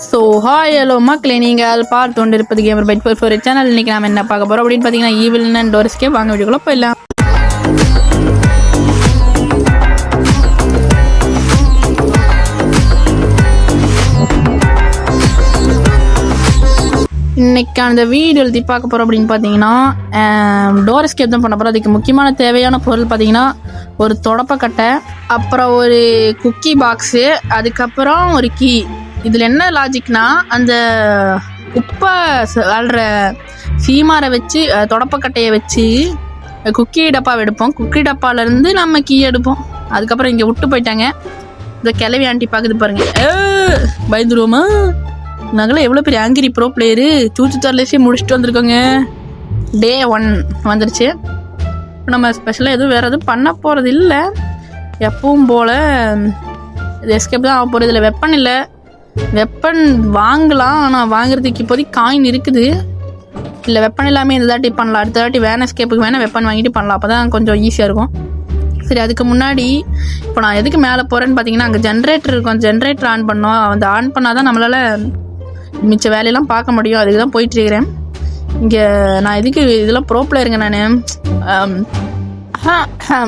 So hi hello மக்களே, நீங்கள் பார்த்து கொண்டு இருப்பது கேமர் பைட் ஃபார் சேனல். இன்றைக்கி நம்ம என்ன பார்க்க போகிறோம் அப்படின்னு பார்த்தீங்கன்னா, ஈவில் அண்ட் டோர் எஸ்கேப். வாங்க வீடியோக்குள்ள போயிடலாம். இன்னைக்கான இந்த வீடியோ எழுதி பார்க்க போகிறோம் அப்படின்னு பார்த்தீங்கன்னா, டோர் எஸ்கேப் தான் பண்ண போகிறோம். அதுக்கு முக்கியமான தேவையான பொருள் பார்த்தீங்கன்னா, ஒரு தொடப்பக்கட்டை, அப்புறம் ஒரு குக்கி பாக்ஸு, அதுக்கப்புறம் ஒரு கீ. இதில் என்ன லாஜிக்னா, அந்த குப்பை அல்ற சீமாரை வச்சு தொடப்பக்கட்டையை வச்சு குக்கி டப்பாவை எடுப்போம். குக்கி டப்பாலேருந்து நம்ம கீ எடுப்போம். அதுக்கப்புறம் இங்கே விட்டு போயிட்டாங்க. இந்த கிளவி ஆண்டி பார்க்குது பாருங்க, பயந்துருவோமா? நாங்களாம் எவ்வளோ பெரிய ஆங்கிரி ப்ரோ பிளேயரு. சூச்சுத்தார்லேயே முடிச்சுட்டு வந்திருக்கோங்க. டே 1 வந்துருச்சு. நம்ம ஸ்பெஷலாக எதுவும் வேறு எதுவும் பண்ண போகிறது இல்லை. எப்பவும் போல் இது எஸ்கேப் தான் ஆக போகிறது. இதில் வெப்பன் இல்லை. வெப்பன் வாங்கலாம், ஆனால் வாங்குறதுக்கு இப்போதைக்கு காயின் இருக்குது. இல்லை வெப்பன் இல்லாமல் இந்த தாட்டி பண்ணலாம். அடுத்த தாட்டி வேன் எஸ்கேப்புக்கு வேணால் வெப்பன் வாங்கிட்டு பண்ணலாம். அப்போ தான் கொஞ்சம் ஈஸியாக இருக்கும். சரி, அதுக்கு முன்னாடி இப்போ நான் எதுக்கு மேலே போகிறேன்னு பார்த்தீங்கன்னா, அங்கே ஜென்ரேட்டர் இருக்கும். ஜென்ரேட்டர் ஆன் பண்ணோம். அந்த ஆன் பண்ணால் தான் நம்மளால் மிச்ச வேலையெல்லாம் பார்க்க முடியும். அதுக்கு தான் போயிட்டுருக்கிறேன். இங்கே நான் எதுக்கு இதெல்லாம் ப்ரோ பிளேயருங்க.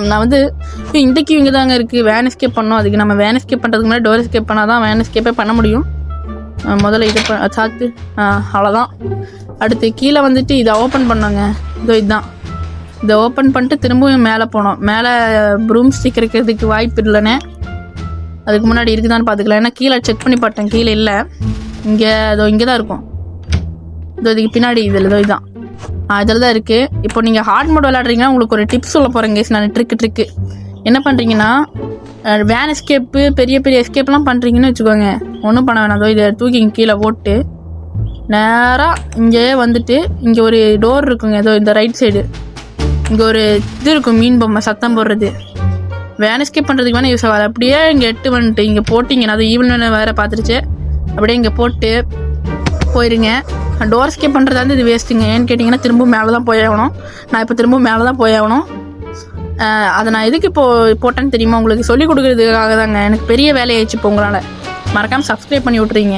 நான் வந்து இன்றைக்கி இங்கே தாங்க இருக்குது. வேன் எஸ்கேப் பண்ணோம். அதுக்கு நம்ம வேன் எஸ்கேப் பண்ணுறதுக்கு முன்னாடி டோர் எஸ்கேப் பண்ணால் தான் வேன் எஸ்கேப்பே பண்ண முடியும். முதல்ல இதை சாத்து அவ்வளோதான். அடுத்து கீழே வந்துட்டு இதை ஓப்பன் பண்ணோங்க. இதுதான். இதை ஓப்பன் பண்ணிட்டு திரும்பவும் மேலே போனோம். மேலே ப்ரூம் ஸ்டிக் இருக்கிறதுக்கு வாய்ப்பு இல்லைன்னு. அதுக்கு முன்னாடி இருக்குதான்னு பார்த்துக்கலாம். ஏன்னா கீழே செக் பண்ணி பார்த்தேன், கீழே இல்லை. இங்கே இங்கே தான் இருக்கும். இதுக்கு பின்னாடி இதில் இதுதான் இதில் தான் இருக்குது. இப்போ நீங்கள் ஹார்ட் மோட் விளையாடுறீங்கன்னா உங்களுக்கு ஒரு டிப்ஸ் சொல்ல போகிறேன் கேஸ். நான் ட்ரிக்கு என்ன பண்ணுறீங்கன்னா, வேன் எஸ்கேப்பு பெரிய பெரிய எஸ்கேப்லாம் பண்ணுறீங்கன்னு வச்சுக்கோங்க. ஒன்றும் பண்ண வேணாம். இதை தூக்கி கீழே போட்டு நேராக இங்கே வந்துட்டு இங்கே ஒரு டோர் இருக்குங்க. இந்த ரைட் சைடு இங்கே ஒரு இது இருக்கும், மீன் பொம்மை சத்தம் போடுறது. வேன் எஸ்கேப் பண்ணுறதுக்கு வேணால் யூஸ் ஆகாது. அப்படியே இங்கே வந்துட்டு இங்கே போட்டிங்கன்னா, அது ஈவன் வேறு பார்த்துருச்சு. அப்படியே இங்கே போட்டு போயிருங்க. டோர் எஸ்கேப் பண்ணுறதா வந்து இது வேஸ்ட்டுங்க. ஏன்னு கேட்டிங்கன்னா, திரும்பவும் மேலே தான் போயாகணும். நான் இப்போ திரும்பவும் மேலே தான் போயாகணும். அதை நான் எதுக்கு போட்டேன்னு தெரியுமா? உங்களுக்கு சொல்லிக் கொடுக்குறதுக்காக தாங்க. எனக்கு பெரிய வேலையாயிடுச்சு. இப்போ உங்களால் மறக்காமல் சப்ஸ்கிரைப் பண்ணி விட்றீங்க.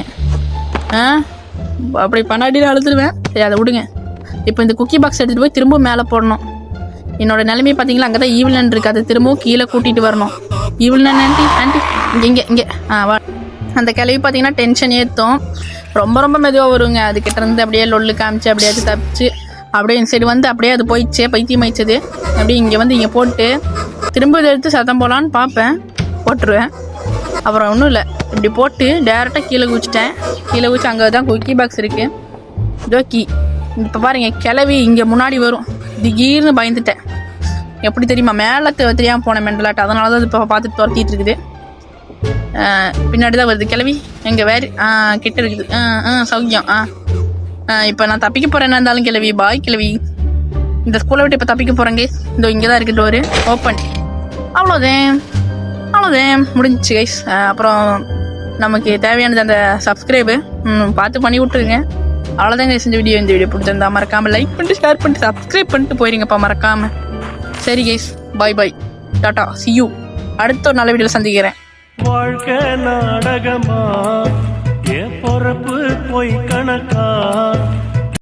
அப்படி பண்ணாடி நான் அழுதுருவேன். சரி, அதை விடுங்க. இப்போ இந்த குக்கி பாக்ஸ் எடுத்துகிட்டு போய் திரும்பவும் மேலே போடணும். என்னோட நிலைமையை பார்த்தீங்களா, அங்கே தான் ஈவிலன் இருக்குது. அதை திரும்பவும் கீழே கூட்டிகிட்டு வரணும். ஈவிலன் ஆண்டி இங்கே வா. அந்த கிளவி பார்த்தீங்கன்னா டென்ஷன் ஏற்றும். ரொம்ப மெதுவாக வருங்க. அதுக்கிட்ட இருந்து அப்படியே லொல்லு காமிச்சு அப்படியே தப்பிச்சு அப்படியே இந்த சைடு வந்து அப்படியே அது போயிடுச்சு. பைத்தியம் ஆயிடுச்சது. அப்படியே இங்கே வந்து இங்கே போட்டு திரும்ப இதை எடுத்து சத்தம் போடலான்னு பார்ப்பேன், போட்டுருவேன். அப்புறம் ஒன்றும் இல்லை, இப்படி போட்டு டேரெக்டாக கீழே குச்சிட்டேன். கீழே குச்சி அங்கே தான் குக்கி பாக்ஸ் இருக்குது. இதோ கீ. இப்போ பாருங்கள், கிளவி இங்கே முன்னாடி வரும். திடீர்னு பயந்துட்டேன். எப்படி தெரியுமா? மேலே தெரியாமல் போனேன் மெண்டலாட்டு. அதனால தான் இப்போ பார்த்துட்டு துரத்திட்டு இருக்குது. பின்னாடி தான் வருது கிளவி. எங்கே வேறு கிட்ட இருக்குது. சௌக்கியம். இப்போ நான் தப்பிக்க போகிறேன். என்ன இருந்தாலும் கிளவி பாய் கிளவி. இந்த ஸ்கூலை விட்டு இப்போ தப்பிக்க போகிறேங்க. இங்கே தான் இருக்குது டோரு ஓப்பன். அவ்வளோதான் முடிஞ்சிச்சு கைஸ். அப்புறம் நமக்கு தேவையானது அந்த சப்ஸ்கிரைபு பார்த்து பண்ணி விட்ருங்க. அவ்வளோதான் கைஸ். இந்த வீடியோ பிடிச்சிருந்தா மறக்காமல் லைக் பண்ணிட்டு ஷேர் பண்ணிட்டு சப்ஸ்கிரைப் பண்ணிட்டு போயிருங்கப்பா மறக்காமல். சரி guys, bye tata, see you. அடுத்த ஒரு நல்ல வீடியோவில் சந்திக்கிறேன். வாழ்க்கை நாடகமா, என் பொறப்பு பொய் கணக்கா.